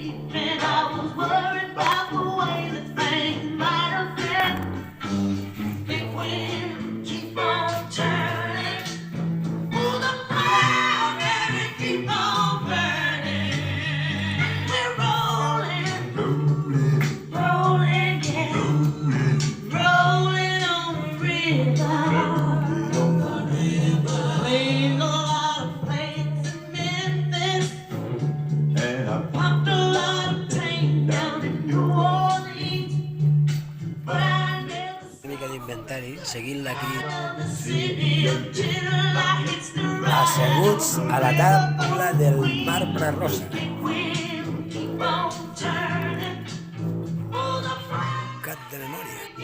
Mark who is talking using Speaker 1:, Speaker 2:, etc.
Speaker 1: sleeping. I was worried about the way that things might have been. Big wind keep on turning. Pull the fire and it keep on burning. We're rolling, yeah, rolling on the river. Played a lot of planes in Memphis. And I popped a lot of tank down in New Orleans. But I never
Speaker 2: Una mica d'inventari, seguint-la aquí,
Speaker 1: saw the city until I hit the right.
Speaker 2: asseguts a la taula del marbre rosa.
Speaker 1: Big wind keep on turning. Pull the fire.
Speaker 2: Cat de memòria.